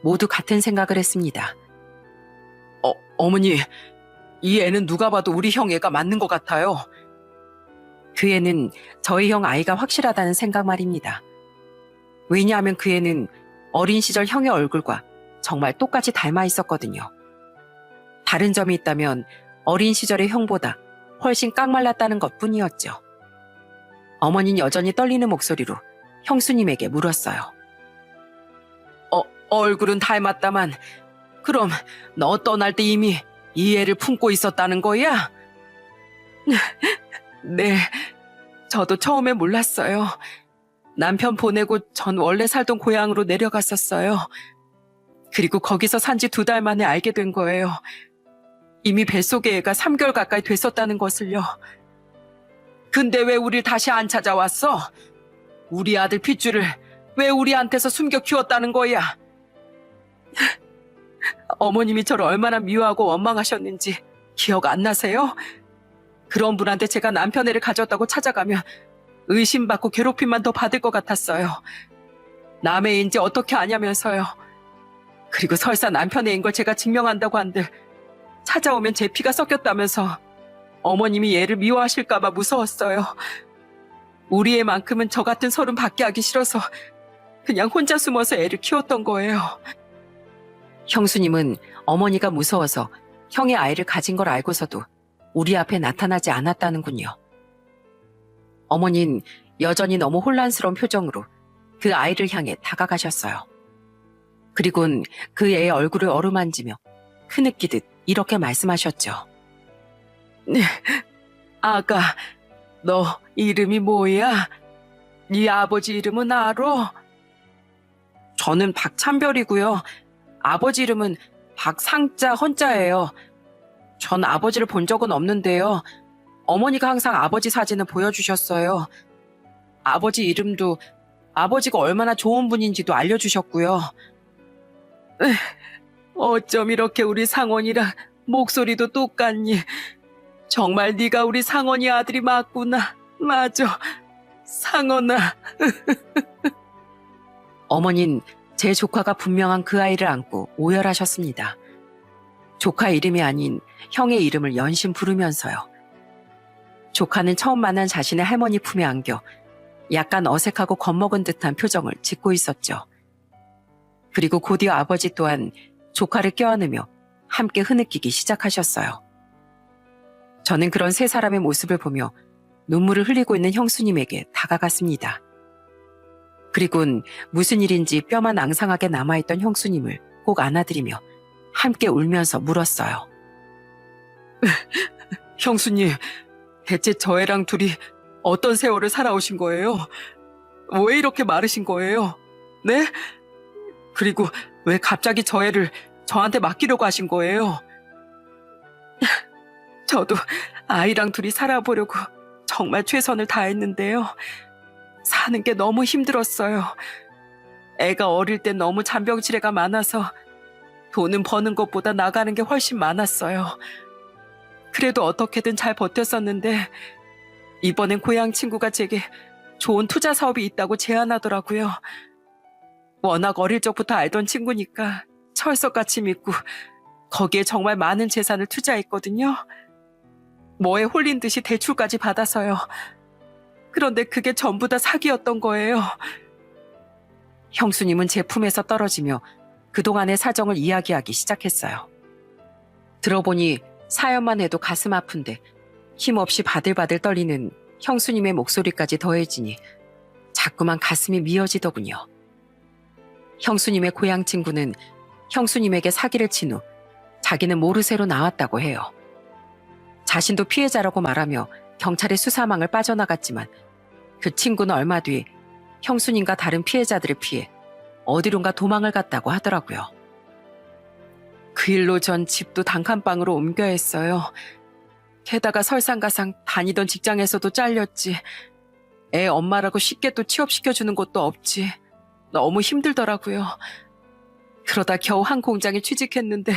모두 같은 생각을 했습니다. 어머니, 이 애는 누가 봐도 우리 형 애가 맞는 것 같아요. 그 애는 저희 형 아이가 확실하다는 생각 말입니다. 왜냐하면 그 애는 어린 시절 형의 얼굴과 정말 똑같이 닮아 있었거든요. 다른 점이 있다면 어린 시절의 형보다 훨씬 깡말랐다는 것뿐이었죠. 어머니는 여전히 떨리는 목소리로 형수님에게 물었어요. 얼굴은 닮았다만 그럼 너 떠날 때 이미 이 애를 품고 있었다는 거야? 네, 저도 처음에 몰랐어요. 남편 보내고 전 원래 살던 고향으로 내려갔었어요. 그리고 거기서 산 지 2달 만에 알게 된 거예요. 이미 뱃속에 애가 3개월 가까이 됐었다는 것을요. 근데 왜 우릴 다시 안 찾아왔어? 우리 아들 핏줄을 왜 우리한테서 숨겨 키웠다는 거야? 어머님이 저를 얼마나 미워하고 원망하셨는지 기억 안 나세요? 그런 분한테 제가 남편 애를 가졌다고 찾아가면 의심받고 괴롭힘만 더 받을 것 같았어요. 남의 애인지 어떻게 아냐면서요. 그리고 설사 남편 애인 걸 제가 증명한다고 한들 찾아오면 제 피가 섞였다면서 어머님이 얘를 미워하실까봐 무서웠어요. 우리 애만큼은 저 같은 서름 받게 하기 싫어서 그냥 혼자 숨어서 애를 키웠던 거예요. 형수님은 어머니가 무서워서 형의 아이를 가진 걸 알고서도 우리 앞에 나타나지 않았다는군요. 어머니는 여전히 너무 혼란스러운 표정으로 그 아이를 향해 다가가셨어요. 그리고는 그 애의 얼굴을 어루만지며 흐느끼듯 이렇게 말씀하셨죠. 네, 아가, 너 이름이 뭐야? 네 아버지 이름은 알아? 저는 박찬별이고요. 아버지 이름은 박상자 헌자예요. 전 아버지를 본 적은 없는데요. 어머니가 항상 아버지 사진을 보여주셨어요. 아버지 이름도 아버지가 얼마나 좋은 분인지도 알려주셨고요. 어쩜 이렇게 우리 상원이랑 목소리도 똑같니? 정말 네가 우리 상원이 아들이 맞구나. 맞아. 상원아. 어머니는 제 조카가 분명한 그 아이를 안고 오열하셨습니다. 조카 이름이 아닌 형의 이름을 연신 부르면서요. 조카는 처음 만난 자신의 할머니 품에 안겨 약간 어색하고 겁먹은 듯한 표정을 짓고 있었죠. 그리고 곧이어 아버지 또한 조카를 껴안으며 함께 흐느끼기 시작하셨어요. 저는 그런 세 사람의 모습을 보며 눈물을 흘리고 있는 형수님에게 다가갔습니다. 그리고는 무슨 일인지 뼈만 앙상하게 남아있던 형수님을 꼭 안아드리며 함께 울면서 물었어요. 형수님, 대체 저 애랑 둘이 어떤 세월을 살아오신 거예요? 왜 이렇게 마르신 거예요? 네? 그리고 왜 갑자기 저 애를 저한테 맡기려고 하신 거예요? 저도 아이랑 둘이 살아보려고 정말 최선을 다했는데요. 사는 게 너무 힘들었어요. 애가 어릴 땐 너무 잔병치레가 많아서 돈은 버는 것보다 나가는 게 훨씬 많았어요. 그래도 어떻게든 잘 버텼었는데 이번엔 고향 친구가 제게 좋은 투자 사업이 있다고 제안하더라고요. 워낙 어릴 적부터 알던 친구니까 철석같이 믿고 거기에 정말 많은 재산을 투자했거든요. 뭐에 홀린 듯이 대출까지 받아서요. 그런데 그게 전부 다 사기였던 거예요. 형수님은 제 품에서 떨어지며 그동안의 사정을 이야기하기 시작했어요. 들어보니 사연만 해도 가슴 아픈데 힘없이 바들바들 떨리는 형수님의 목소리까지 더해지니 자꾸만 가슴이 미어지더군요. 형수님의 고향 친구는 형수님에게 사기를 친 후 자기는 모르쇠로 나왔다고 해요. 자신도 피해자라고 말하며 경찰의 수사망을 빠져나갔지만 그 친구는 얼마 뒤 형수님과 다른 피해자들을 피해 어디론가 도망을 갔다고 하더라고요. 그 일로 전 집도 단칸방으로 옮겨야 했어요. 게다가 설상가상 다니던 직장에서도 잘렸지. 애 엄마라고 쉽게 또 취업시켜주는 곳도 없지. 너무 힘들더라고요. 그러다 겨우 한 공장에 취직했는데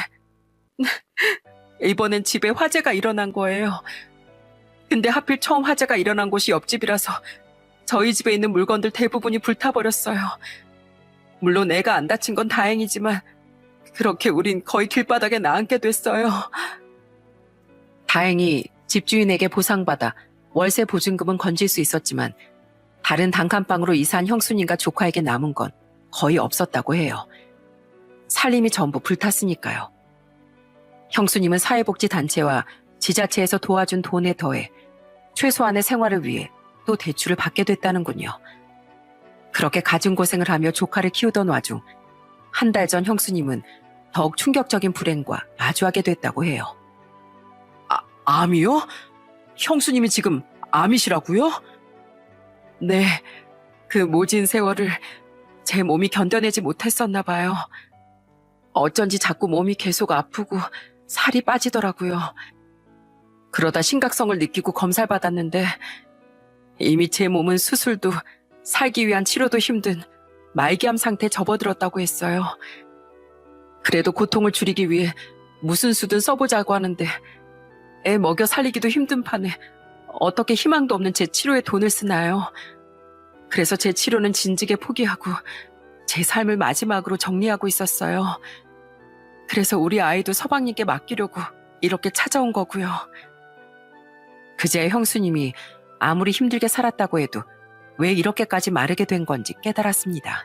이번엔 집에 화재가 일어난 거예요. 근데 하필 처음 화재가 일어난 곳이 옆집이라서 저희 집에 있는 물건들 대부분이 불타버렸어요. 물론 애가 안 다친 건 다행이지만 그렇게 우린 거의 길바닥에 나앉게 됐어요. 다행히 집주인에게 보상받아 월세 보증금은 건질 수 있었지만 다른 단칸방으로 이사한 형수님과 조카에게 남은 건 거의 없었다고 해요. 살림이 전부 불탔으니까요. 형수님은 사회복지단체와 지자체에서 도와준 돈에 더해 최소한의 생활을 위해 또 대출을 받게 됐다는군요. 그렇게 갖은 고생을 하며 조카를 키우던 와중 한 달 전 형수님은 더욱 충격적인 불행과 마주하게 됐다고 해요. 암이요? 형수님이 지금 암이시라고요? 네, 그 모진 세월을 제 몸이 견뎌내지 못했었나 봐요. 어쩐지 자꾸 몸이 계속 아프고 살이 빠지더라고요. 그러다 심각성을 느끼고 검사를 받았는데 이미 제 몸은 수술도 살기 위한 치료도 힘든 말기암 상태에 접어들었다고 했어요. 그래도 고통을 줄이기 위해 무슨 수든 써보자고 하는데 애 먹여 살리기도 힘든 판에 어떻게 희망도 없는 제 치료에 돈을 쓰나요? 그래서 제 치료는 진즉에 포기하고 제 삶을 마지막으로 정리하고 있었어요. 그래서 우리 아이도 서방님께 맡기려고 이렇게 찾아온 거고요. 그제야 형수님이 아무리 힘들게 살았다고 해도 왜 이렇게까지 마르게 된 건지 깨달았습니다.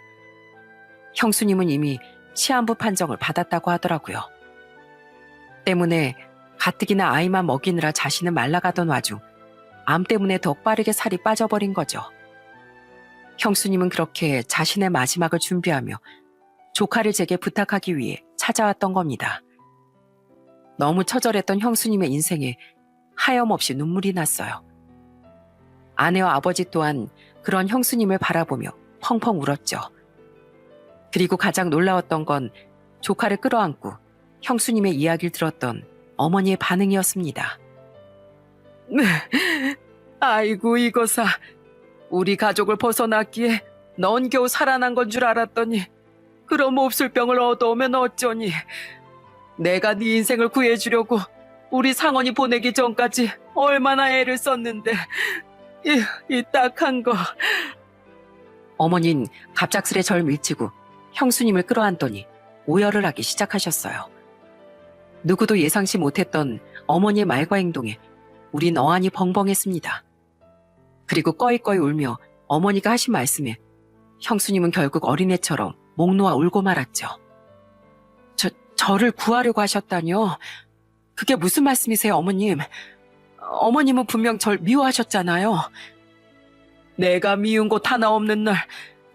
형수님은 이미 시한부 판정을 받았다고 하더라고요. 때문에 가뜩이나 아이만 먹이느라 자신은 말라가던 와중 암 때문에 더 빠르게 살이 빠져버린 거죠. 형수님은 그렇게 자신의 마지막을 준비하며 조카를 제게 부탁하기 위해 찾아왔던 겁니다. 너무 처절했던 형수님의 인생에 하염없이 눈물이 났어요. 아내와 아버지 또한 그런 형수님을 바라보며 펑펑 울었죠. 그리고 가장 놀라웠던 건 조카를 끌어안고 형수님의 이야기를 들었던 어머니의 반응이었습니다. 아이고 이거사, 우리 가족을 벗어났기에 넌 겨우 살아난 건 줄 알았더니 그럼 몹쓸 병을 얻어오면 어쩌니. 내가 네 인생을 구해주려고 우리 상원이 보내기 전까지 얼마나 애를 썼는데 이 딱한 거. 어머닌 갑작스레 절 밀치고 형수님을 끌어안더니 오열을 하기 시작하셨어요. 누구도 예상치 못했던 어머니의 말과 행동에 우린 어안이 벙벙했습니다. 그리고 꺼이꺼이 울며 어머니가 하신 말씀에 형수님은 결국 어린애처럼 목 놓아 울고 말았죠. 저를 구하려고 하셨다뇨? 그게 무슨 말씀이세요, 어머님? 어머님은 분명 절 미워하셨잖아요. 내가 미운 곳 하나 없는 날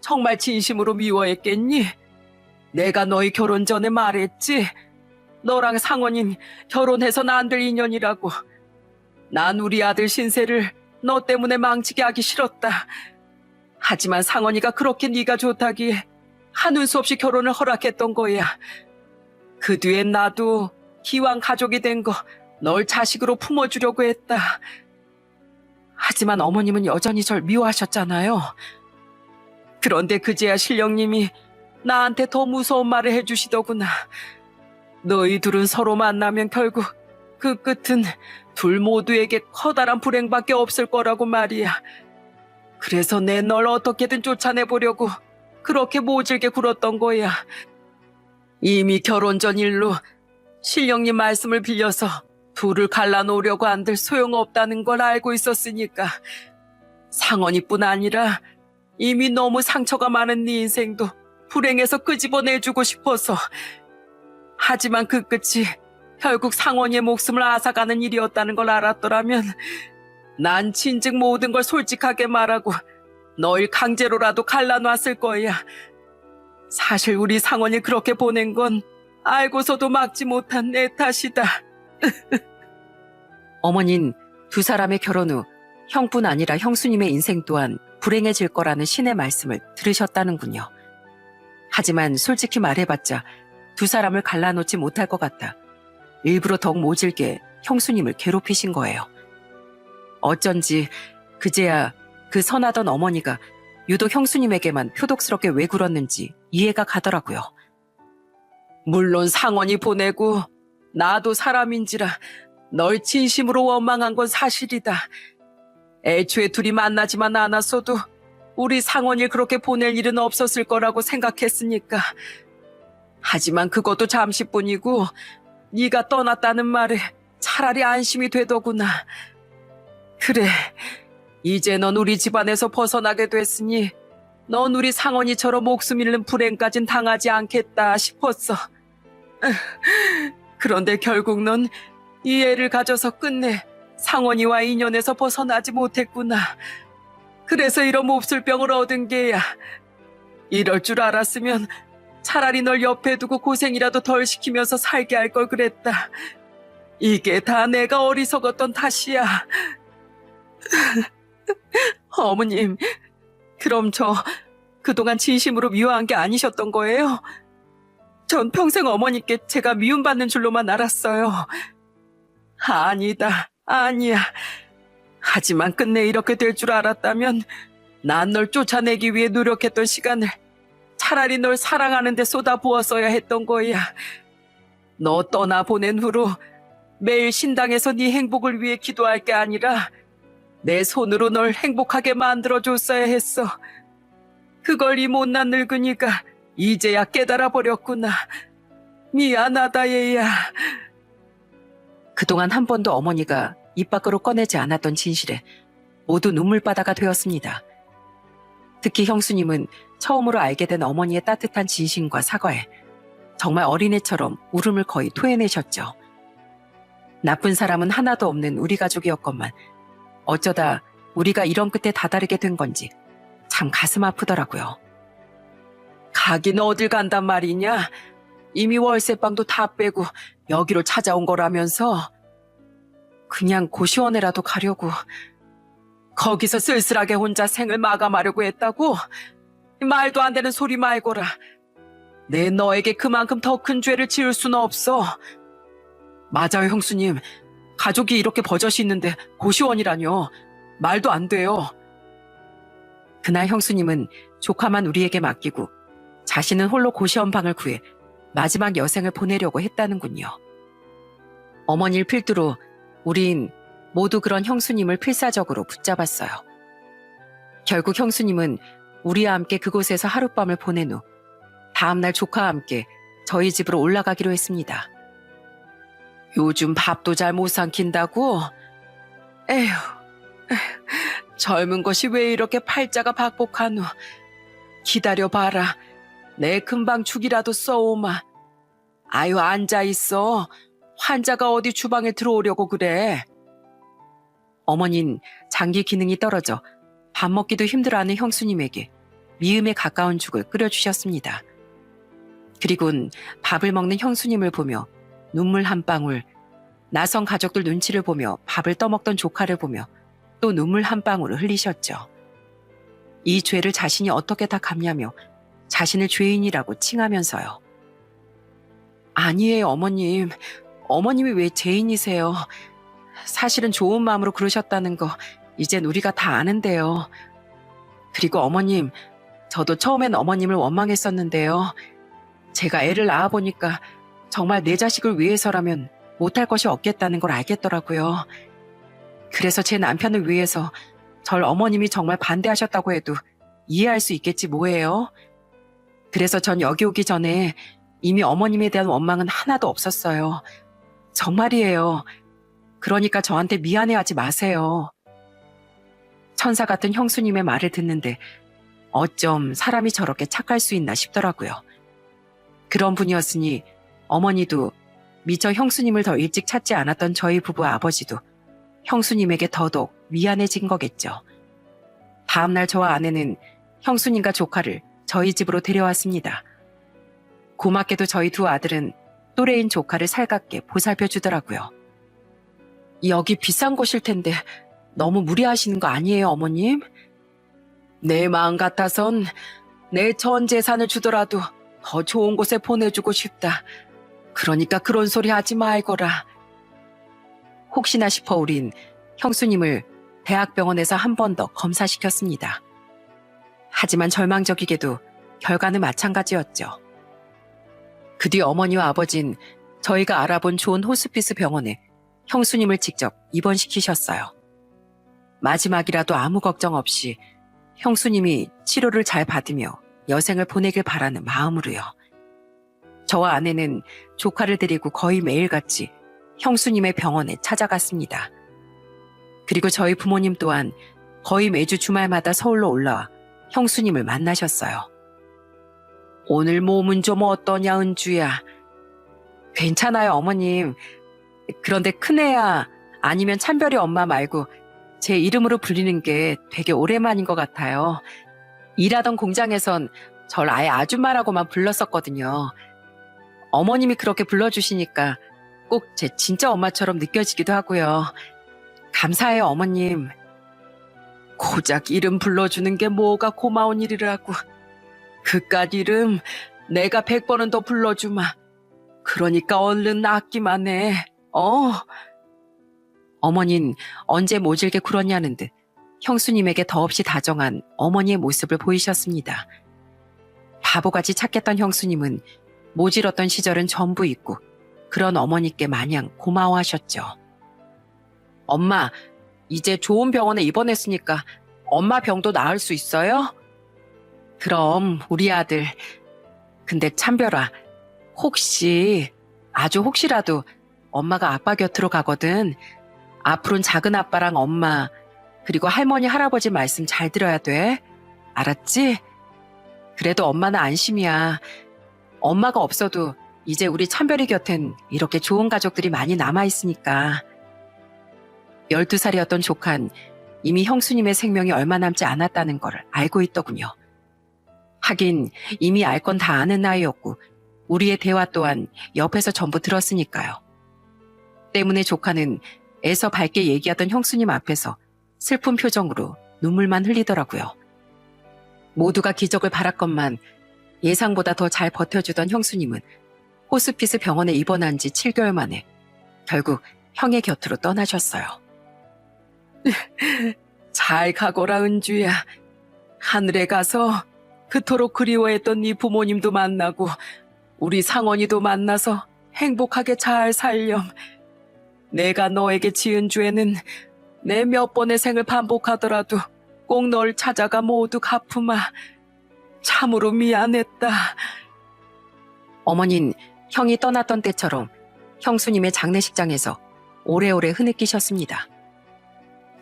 정말 진심으로 미워했겠니? 내가 너희 결혼 전에 말했지. 너랑 상원인 결혼해선 안 될 인연이라고. 난 우리 아들 신세를 너 때문에 망치게 하기 싫었다. 하지만 상원이가 그렇게 네가 좋다기에 하는 수 없이 결혼을 허락했던 거야. 그 뒤엔 나도 기왕 가족이 된 거 널 자식으로 품어주려고 했다. 하지만 어머님은 여전히 절 미워하셨잖아요. 그런데 그제야 신령님이 나한테 더 무서운 말을 해주시더구나. 너희 둘은 서로 만나면 결국 그 끝은 둘 모두에게 커다란 불행밖에 없을 거라고 말이야. 그래서 내 널 어떻게든 쫓아내보려고 그렇게 모질게 굴었던 거야. 이미 결혼 전 일로 신령님 말씀을 빌려서 둘을 갈라놓으려고 한들 소용없다는 걸 알고 있었으니까. 상원이뿐 아니라 이미 너무 상처가 많은 네 인생도 불행에서 끄집어내주고 싶어서. 하지만 그 끝이 결국 상원이의 목숨을 앗아가는 일이었다는 걸 알았더라면 난 진즉 모든 걸 솔직하게 말하고 널 강제로라도 갈라놨을 거야. 사실 우리 상원이 그렇게 보낸 건 알고서도 막지 못한 내 탓이다. 어머닌 두 사람의 결혼 후 형뿐 아니라 형수님의 인생 또한 불행해질 거라는 신의 말씀을 들으셨다는군요. 하지만 솔직히 말해봤자 두 사람을 갈라놓지 못할 것 같다. 일부러 더욱 모질게 형수님을 괴롭히신 거예요. 어쩐지 그제야 그 선하던 어머니가 유독 형수님에게만 표독스럽게 왜 굴었는지 이해가 가더라고요. 물론 상원이 보내고 나도 사람인지라 널 진심으로 원망한 건 사실이다. 애초에 둘이 만나지만 않았어도 우리 상원이 그렇게 보낼 일은 없었을 거라고 생각했으니까. 하지만 그것도 잠시뿐이고 네가 떠났다는 말에 차라리 안심이 되더구나. 그래, 이제 넌 우리 집안에서 벗어나게 됐으니 넌 우리 상원이처럼 목숨 잃는 불행까진 당하지 않겠다 싶었어. 그런데 결국 넌 이 애를 가져서 끝내 상원이와 인연에서 벗어나지 못했구나. 그래서 이런 몹쓸 병을 얻은 게야. 이럴 줄 알았으면 차라리 널 옆에 두고 고생이라도 덜 시키면서 살게 할 걸 그랬다. 이게 다 내가 어리석었던 탓이야. 어머님, 그럼 저 그동안 진심으로 미워한 게 아니셨던 거예요? 전 평생 어머니께 제가 미움받는 줄로만 알았어요. 아니다, 아니야. 하지만 끝내 이렇게 될 줄 알았다면 난 널 쫓아내기 위해 노력했던 시간을 차라리 널 사랑하는 데 쏟아부었어야 했던 거야. 너 떠나보낸 후로 매일 신당에서 네 행복을 위해 기도할 게 아니라 내 손으로 널 행복하게 만들어줬어야 했어. 그걸 이 못난 늙은이가 이제야 깨달아버렸구나. 미안하다 얘야. 그동안 한 번도 어머니가 입 밖으로 꺼내지 않았던 진실에 모두 눈물바다가 되었습니다. 특히 형수님은 처음으로 알게 된 어머니의 따뜻한 진심과 사과에 정말 어린애처럼 울음을 거의 토해내셨죠. 나쁜 사람은 하나도 없는 우리 가족이었건만 어쩌다 우리가 이런 끝에 다다르게 된 건지 참 가슴 아프더라고요. 가긴 어딜 간단 말이냐? 이미 월세방도 다 빼고 여기로 찾아온 거라면서. 그냥 고시원에라도 가려고. 거기서 쓸쓸하게 혼자 생을 마감하려고 했다고? 말도 안 되는 소리 말거라. 내 너에게 그만큼 더 큰 죄를 지을 수는 없어. 맞아요, 형수님. 가족이 이렇게 버젓이 있는데 고시원이라뇨. 말도 안 돼요. 그날 형수님은 조카만 우리에게 맡기고 자신은 홀로 고시원 방을 구해 마지막 여생을 보내려고 했다는군요. 어머니를 필두로 우린 모두 그런 형수님을 필사적으로 붙잡았어요. 결국 형수님은 우리와 함께 그곳에서 하룻밤을 보낸 후 다음날 조카와 함께 저희 집으로 올라가기로 했습니다. 요즘 밥도 잘 못 삼킨다고? 에휴, 젊은 것이 왜 이렇게 팔자가 박복하노? 기다려봐라. 내 금방 죽이라도 써오마. 아유, 앉아있어. 환자가 어디 주방에 들어오려고 그래. 어머닌 장기 기능이 떨어져 밥 먹기도 힘들어하는 형수님에게 미음에 가까운 죽을 끓여주셨습니다. 그리곤 밥을 먹는 형수님을 보며 눈물 한 방울, 낯선 가족들 눈치를 보며 밥을 떠먹던 조카를 보며 또 눈물 한 방울을 흘리셨죠. 이 죄를 자신이 어떻게 다 갚냐며 자신을 죄인이라고 칭하면서요. 아니에요, 어머님. 어머님이 왜 죄인이세요? 사실은 좋은 마음으로 그러셨다는 거 이젠 우리가 다 아는데요. 그리고 어머님, 저도 처음엔 어머님을 원망했었는데요. 제가 애를 낳아보니까 정말 내 자식을 위해서라면 못할 것이 없겠다는 걸 알겠더라고요. 그래서 제 남편을 위해서 절 어머님이 정말 반대하셨다고 해도 이해할 수 있겠지 뭐예요. 그래서 전 여기 오기 전에 이미 어머님에 대한 원망은 하나도 없었어요. 정말이에요. 그러니까 저한테 미안해하지 마세요. 천사 같은 형수님의 말을 듣는데 어쩜 사람이 저렇게 착할 수 있나 싶더라고요. 그런 분이었으니 어머니도 미처 형수님을 더 일찍 찾지 않았던 저희 부부와 아버지도 형수님에게 더더욱 미안해진 거겠죠. 다음날 저와 아내는 형수님과 조카를 저희 집으로 데려왔습니다. 고맙게도 저희 두 아들은 또래인 조카를 살갑게 보살펴 주더라고요. 여기 비싼 곳일 텐데 너무 무리하시는 거 아니에요, 어머님? 내 마음 같아선 내 전 재산을 주더라도 더 좋은 곳에 보내주고 싶다. 그러니까 그런 소리 하지 말거라. 혹시나 싶어 우린 형수님을 대학병원에서 한 번 더 검사시켰습니다. 하지만 절망적이게도 결과는 마찬가지였죠. 그 뒤 어머니와 아버진 저희가 알아본 좋은 호스피스 병원에 형수님을 직접 입원시키셨어요. 마지막이라도 아무 걱정 없이 형수님이 치료를 잘 받으며 여생을 보내길 바라는 마음으로요. 저와 아내는 조카를 데리고 거의 매일같이 형수님의 병원에 찾아갔습니다. 그리고 저희 부모님 또한 거의 매주 주말마다 서울로 올라와 형수님을 만나셨어요. 오늘 몸은 좀 어떠냐, 은주야? 괜찮아요, 어머님. 그런데 큰애야 아니면 찬별이 엄마 말고 제 이름으로 불리는 게 되게 오랜만인 것 같아요. 일하던 공장에선 절 아예 아줌마라고만 불렀었거든요. 어머님이 그렇게 불러주시니까 꼭 제 진짜 엄마처럼 느껴지기도 하고요. 감사해요, 어머님. 고작 이름 불러주는 게 뭐가 고마운 일이라고. 그깟 이름 내가 100번은 더 불러주마. 그러니까 얼른 낫기만 해. 어머닌 언제 모질게 굴었냐는 듯 형수님에게 더없이 다정한 어머니의 모습을 보이셨습니다. 바보같이 착했던 형수님은 모질었던 시절은 전부 잊고 그런 어머니께 마냥 고마워하셨죠. 엄마, 이제 좋은 병원에 입원했으니까 엄마 병도 나을 수 있어요? 그럼 우리 아들. 근데 참별아, 혹시 아주 혹시라도 엄마가 아빠 곁으로 가거든. 앞으로는 작은 아빠랑 엄마 그리고 할머니 할아버지 말씀 잘 들어야 돼. 알았지? 그래도 엄마는 안심이야. 엄마가 없어도 이제 우리 찬별이 곁엔 이렇게 좋은 가족들이 많이 남아있으니까. 12살이었던 조카는 이미 형수님의 생명이 얼마 남지 않았다는 걸 알고 있더군요. 하긴 이미 알 건 다 아는 나이였고 우리의 대화 또한 옆에서 전부 들었으니까요. 때문에 조카는 애써 밝게 얘기하던 형수님 앞에서 슬픈 표정으로 눈물만 흘리더라고요. 모두가 기적을 바랐건만 예상보다 더 잘 버텨주던 형수님은 호스피스 병원에 입원한 지 7개월 만에 결국 형의 곁으로 떠나셨어요. 잘 가거라 은주야. 하늘에 가서 그토록 그리워했던 네 부모님도 만나고 우리 상원이도 만나서 행복하게 잘 살렴. 내가 너에게 지은 죄는 내 몇 번의 생을 반복하더라도 꼭 널 찾아가 모두 갚으마. 참으로 미안했다. 어머닌 형이 떠났던 때처럼 형수님의 장례식장에서 오래오래 흐느끼셨습니다.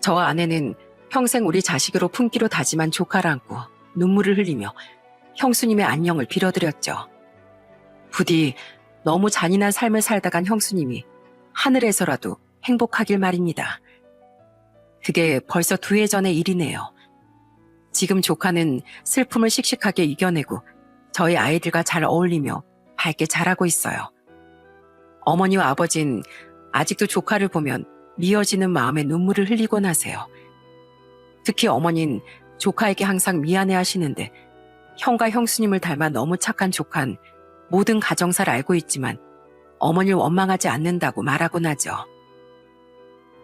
저와 아내는 평생 우리 자식으로 품기로 다짐한 조카를 안고 눈물을 흘리며 형수님의 안녕을 빌어드렸죠. 부디 너무 잔인한 삶을 살다 간 형수님이 하늘에서라도 행복하길 말입니다. 그게 벌써 2해 전의 일이네요. 지금 조카는 슬픔을 씩씩하게 이겨내고 저희 아이들과 잘 어울리며 밝게 자라고 있어요. 어머니와 아버진 아직도 조카를 보면 미어지는 마음에 눈물을 흘리곤 하세요. 특히 어머닌 조카에게 항상 미안해 하시는데 형과 형수님을 닮아 너무 착한 조카는 모든 가정사를 알고 있지만 어머니를 원망하지 않는다고 말하곤 하죠.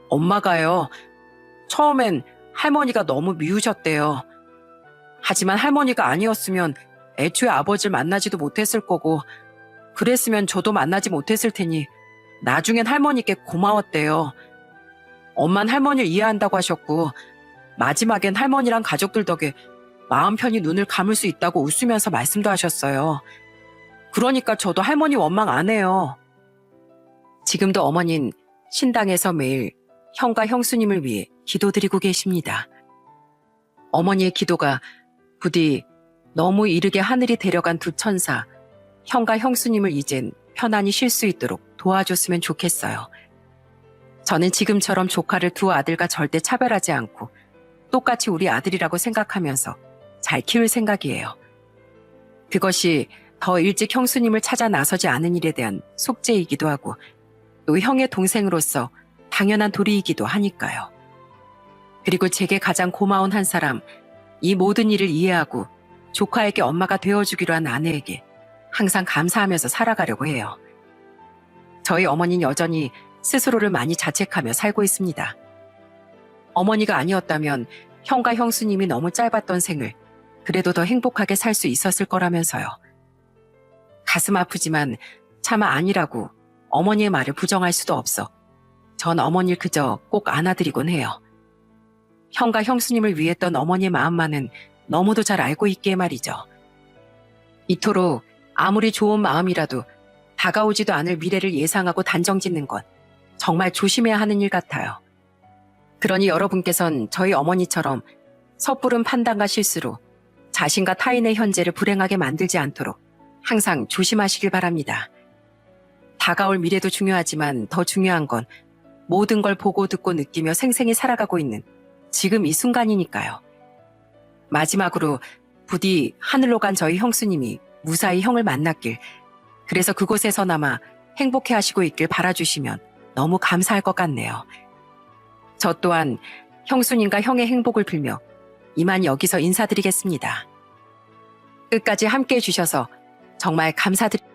엄마가요, 처음엔 할머니가 너무 미우셨대요. 하지만 할머니가 아니었으면 애초에 아버지를 만나지도 못했을 거고 그랬으면 저도 만나지 못했을 테니 나중엔 할머니께 고마웠대요. 엄만 할머니를 이해한다고 하셨고 마지막엔 할머니랑 가족들 덕에 마음 편히 눈을 감을 수 있다고 웃으면서 말씀도 하셨어요. 그러니까 저도 할머니 원망 안 해요. 지금도 어머니는 신당에서 매일 형과 형수님을 위해 기도드리고 계십니다. 어머니의 기도가 부디 너무 이르게 하늘이 데려간 두 천사, 형과 형수님을 이젠 편안히 쉴 수 있도록 도와줬으면 좋겠어요. 저는 지금처럼 조카를 두 아들과 절대 차별하지 않고 똑같이 우리 아들이라고 생각하면서 잘 키울 생각이에요. 그것이 더 일찍 형수님을 찾아 나서지 않은 일에 대한 속죄이기도 하고 또 형의 동생으로서 당연한 도리이기도 하니까요. 그리고 제게 가장 고마운 한 사람, 이 모든 일을 이해하고 조카에게 엄마가 되어주기로 한 아내에게 항상 감사하면서 살아가려고 해요. 저희 어머니는 여전히 스스로를 많이 자책하며 살고 있습니다. 어머니가 아니었다면 형과 형수님이 너무 짧았던 생을 그래도 더 행복하게 살 수 있었을 거라면서요. 가슴 아프지만 차마 아니라고 어머니의 말을 부정할 수도 없어 전 어머니를 그저 꼭 안아드리곤 해요. 형과 형수님을 위했던 어머니의 마음만은 너무도 잘 알고 있기에 말이죠. 이토록 아무리 좋은 마음이라도 다가오지도 않을 미래를 예상하고 단정짓는 건 정말 조심해야 하는 일 같아요. 그러니 여러분께선 저희 어머니처럼 섣부른 판단과 실수로 자신과 타인의 현재를 불행하게 만들지 않도록 항상 조심하시길 바랍니다. 다가올 미래도 중요하지만 더 중요한 건 모든 걸 보고 듣고 느끼며 생생히 살아가고 있는 지금 이 순간이니까요. 마지막으로 부디 하늘로 간 저희 형수님이 무사히 형을 만났길, 그래서 그곳에서나마 행복해 하시고 있길 바라주시면 너무 감사할 것 같네요. 저 또한 형수님과 형의 행복을 빌며 이만 여기서 인사드리겠습니다. 끝까지 함께해 주셔서 정말 감사드립니다.